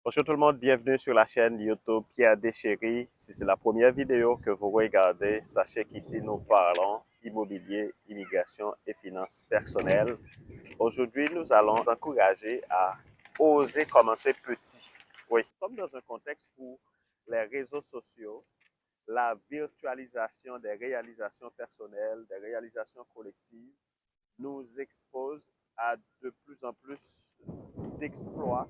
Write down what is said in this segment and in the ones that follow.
Bonjour tout le monde, bienvenue sur la chaîne YouTube Pierre Déchéry. Si c'est la première vidéo que vous regardez, sachez qu'ici nous parlons immobilier, immigration et finances personnelles. Aujourd'hui, nous allons vous encourager à oser commencer petit. Oui, nous sommes dans un contexte où les réseaux sociaux, la virtualisation des réalisations personnelles, des réalisations collectives, nous exposent à de plus en plus d'exploits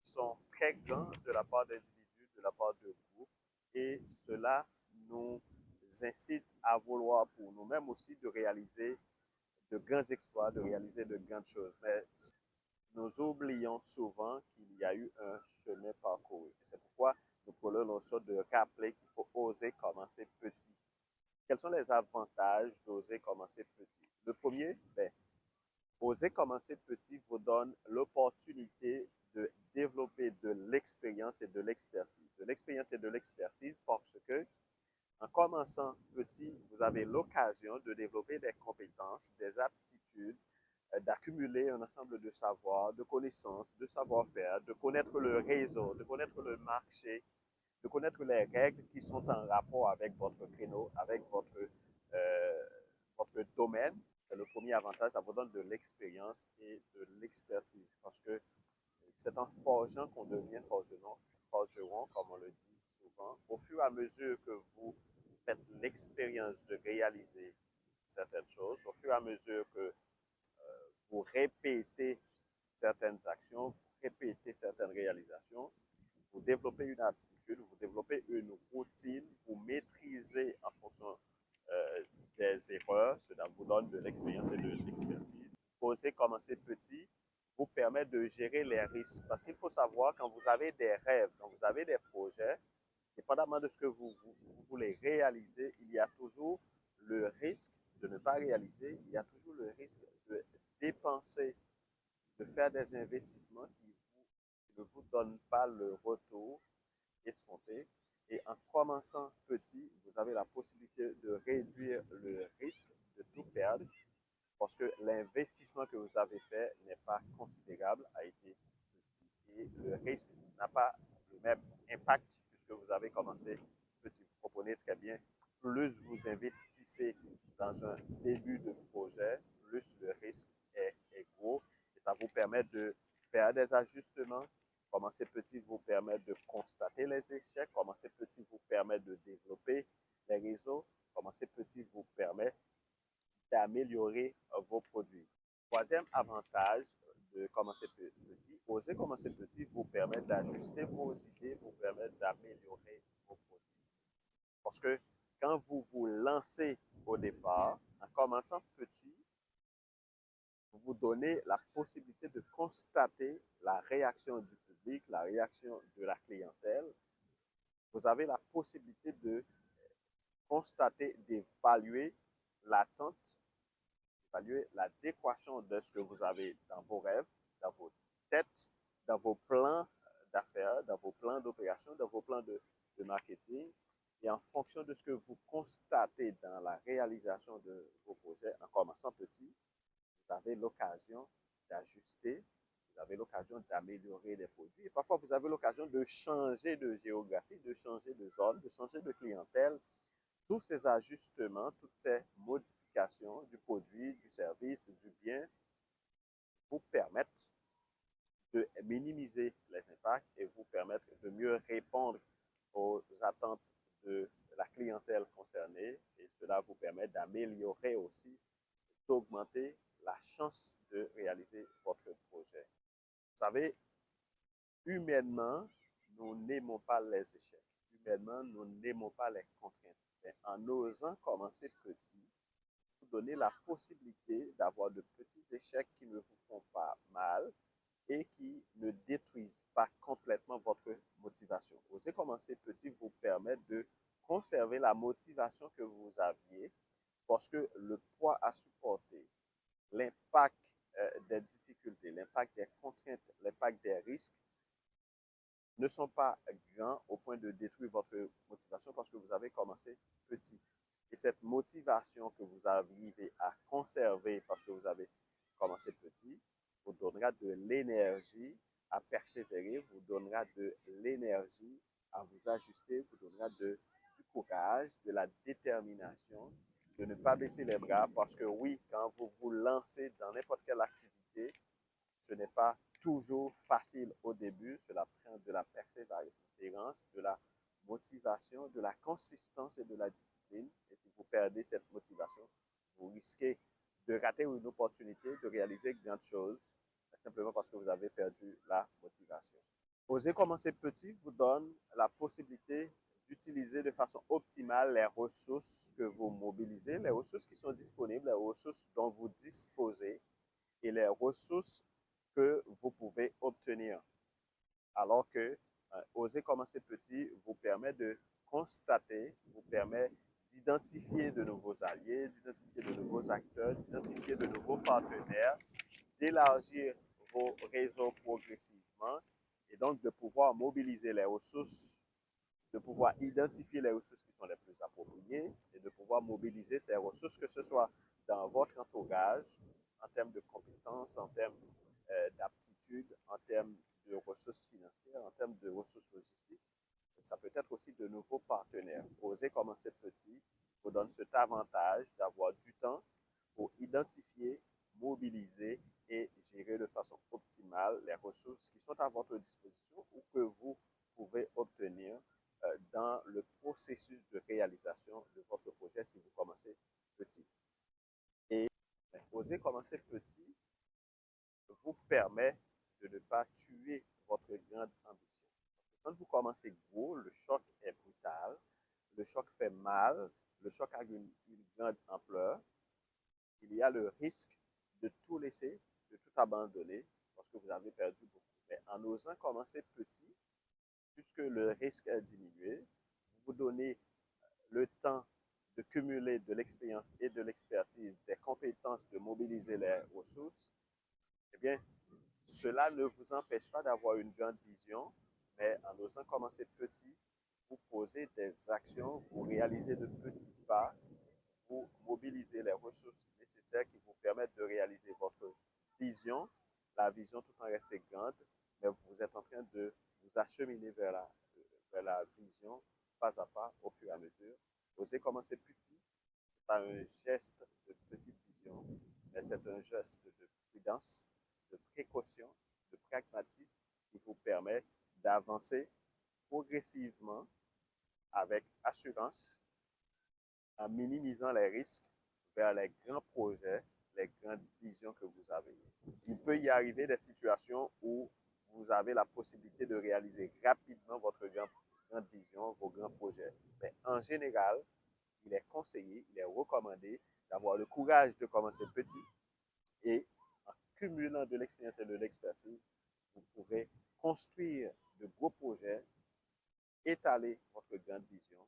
sont très grands de la part d'individus, de la part de groupes, et cela nous incite à vouloir pour nous-mêmes aussi de réaliser de grands exploits, de réaliser de grandes choses. Mais nous oublions souvent qu'il y a eu un chemin parcouru. C'est pourquoi nous prenons le soin de rappeler qu'il faut oser commencer petit. Quels sont les avantages d'oser commencer petit? Le premier, oser commencer petit vous donne l'opportunité de développer de l'expérience et de l'expertise. De l'expérience et de l'expertise parce que, en commençant petit, vous avez l'occasion de développer des compétences, des aptitudes, d'accumuler un ensemble de savoirs, de connaissances, de savoir-faire, de connaître le réseau, de connaître le marché, de connaître les règles qui sont en rapport avec votre créneau, avec votre domaine. C'est le premier avantage, ça vous donne de l'expérience et de l'expertise parce que c'est en forgeant qu'on devient forgeron, comme on le dit souvent. Au fur et à mesure que vous faites l'expérience de réaliser certaines choses, au fur et à mesure que vous répétez certaines actions, vous répétez certaines réalisations, vous développez une aptitude, vous développez une routine, vous maîtrisez en fonction des erreurs, cela vous donne de l'expérience et de l'expertise. Oser commencer petit vous permet de gérer les risques. Parce qu'il faut savoir, quand vous avez des rêves, quand vous avez des projets, dépendamment de ce que vous voulez réaliser, il y a toujours le risque de ne pas réaliser, il y a toujours le risque de dépenser, de faire des investissements qui ne vous donnent pas le retour escompté. Et en commençant petit, vous avez la possibilité de réduire le risque de tout perdre parce que l'investissement que vous avez fait n'est pas considérable, a été petit. Et le risque n'a pas le même impact puisque vous avez commencé petit. Vous comprenez très bien, plus vous investissez dans un début de projet, plus le risque est gros et ça vous permet de faire des ajustements. Commencer petit vous permet de constater les échecs. Commencer petit vous permet de développer les réseaux. Commencer petit vous permet d'améliorer vos produits. Troisième avantage de commencer petit, oser commencer petit vous permet d'ajuster vos idées, vous permet d'améliorer vos produits. Parce que quand vous vous lancez au départ, en commençant petit, vous vous donnez la possibilité de constater la réaction du public, la réaction de la clientèle. Vous avez la possibilité de constater, d'évaluer l'attente, d'évaluer l'adéquation de ce que vous avez dans vos rêves, dans vos têtes, dans vos plans d'affaires, dans vos plans d'opération, dans vos plans de marketing. Et en fonction de ce que vous constatez dans la réalisation de vos projets, en commençant petit, vous avez l'occasion d'ajuster, vous avez l'occasion d'améliorer les produits. Et parfois, vous avez l'occasion de changer de géographie, de changer de zone, de changer de clientèle. Tous ces ajustements, toutes ces modifications du produit, du service, du bien vous permettent de minimiser les impacts et vous permettre de mieux répondre aux attentes de la clientèle concernée et cela vous permet d'améliorer aussi, d'augmenter la chance de réaliser votre projet. Vous savez, humainement, nous n'aimons pas les échecs. Humainement, nous n'aimons pas les contraintes. Mais en osant commencer petit, vous donnez la possibilité d'avoir de petits échecs qui ne vous font pas mal et qui ne détruisent pas complètement votre motivation. Oser commencer petit vous permet de conserver la motivation que vous aviez parce que le poids à supporter, l'impact des difficultés, l'impact des contraintes, l'impact des risques ne sont pas grands au point de détruire votre motivation parce que vous avez commencé petit. Et cette motivation que vous arrivez à conserver parce que vous avez commencé petit vous donnera de l'énergie à persévérer, vous donnera de l'énergie à vous ajuster, vous donnera du courage, de la détermination, de ne pas baisser les bras parce que oui, quand vous vous lancez dans n'importe quelle activité, ce n'est pas toujours facile au début, cela prend de la persévérance, de la motivation, de la consistance et de la discipline. Et si vous perdez cette motivation, vous risquez de rater une opportunité de réaliser grandes choses, simplement parce que vous avez perdu la motivation. Oser commencer petit vous donne la possibilité d'utiliser de façon optimale les ressources que vous mobilisez, les ressources qui sont disponibles, les ressources dont vous disposez et les ressources que vous pouvez obtenir. Alors que oser commencer petit vous permet de constater, vous permet d'identifier de nouveaux alliés, d'identifier de nouveaux acteurs, d'identifier de nouveaux partenaires, d'élargir vos réseaux progressivement et donc de pouvoir mobiliser les ressources, de pouvoir identifier les ressources qui sont les plus appropriées et de pouvoir mobiliser ces ressources, que ce soit dans votre entourage, en termes de compétences, en termes d'aptitudes, en termes de ressources financières, en termes de ressources logistiques. Ça peut être aussi de nouveaux partenaires. Oser commencer petit vous donne cet avantage d'avoir du temps pour identifier, mobiliser et gérer de façon optimale les ressources qui sont à votre disposition ou que vous pouvez obtenir dans le processus de réalisation de votre projet si vous commencez petit. Et oser commencer petit vous permet de ne pas tuer votre grande ambition. Parce que quand vous commencez gros, le choc est brutal, le choc fait mal, le choc a une grande ampleur. Il y a le risque de tout laisser, de tout abandonner, parce que vous avez perdu beaucoup. Mais en osant commencer petit, puisque le risque est diminué, vous vous donnez le temps de cumuler de l'expérience et de l'expertise, des compétences, de mobiliser les ressources, eh bien, cela ne vous empêche pas d'avoir une grande vision, mais en osant commencer petit, vous posez des actions, vous réalisez de petits pas, vous mobilisez les ressources nécessaires qui vous permettent de réaliser votre vision, la vision tout en restant grande, mais vous êtes en train de vous acheminer vers la vision pas à pas au fur et à mesure. Osez commencer petit, ce n'est pas un geste de petite vision, mais c'est un geste de prudence, de précaution, de pragmatisme qui vous permet d'avancer progressivement avec assurance en minimisant les risques vers les grands projets, les grandes visions que vous avez. Il peut y arriver des situations où vous avez la possibilité de réaliser rapidement votre grande vision, vos grands projets. Mais en général, il est conseillé, il est recommandé d'avoir le courage de commencer petit et en cumulant de l'expérience et de l'expertise, vous pourrez construire de gros projets, étaler votre grande vision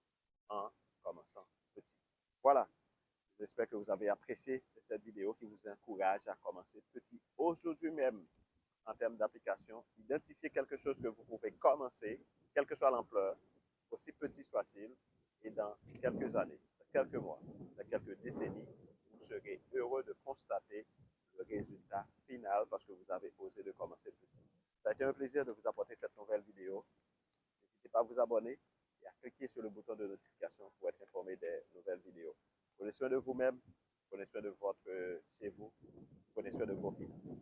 en commençant petit. Voilà, j'espère que vous avez apprécié cette vidéo qui vous encourage à commencer petit aujourd'hui même en termes d'application. Identifiez quelque chose que vous pouvez commencer, quelle que soit l'ampleur, aussi petit soit-il, et dans quelques années, dans quelques mois, dans quelques décennies, vous serez heureux de constater le résultat final parce que vous avez osé de commencer petit. Ça a été un plaisir de vous apporter cette nouvelle vidéo. N'hésitez pas à vous abonner et à cliquer sur le bouton de notification pour être informé des nouvelles vidéos. Prenez soin de vous-même, prenez soin de votre chez vous, prenez soin de vos finances.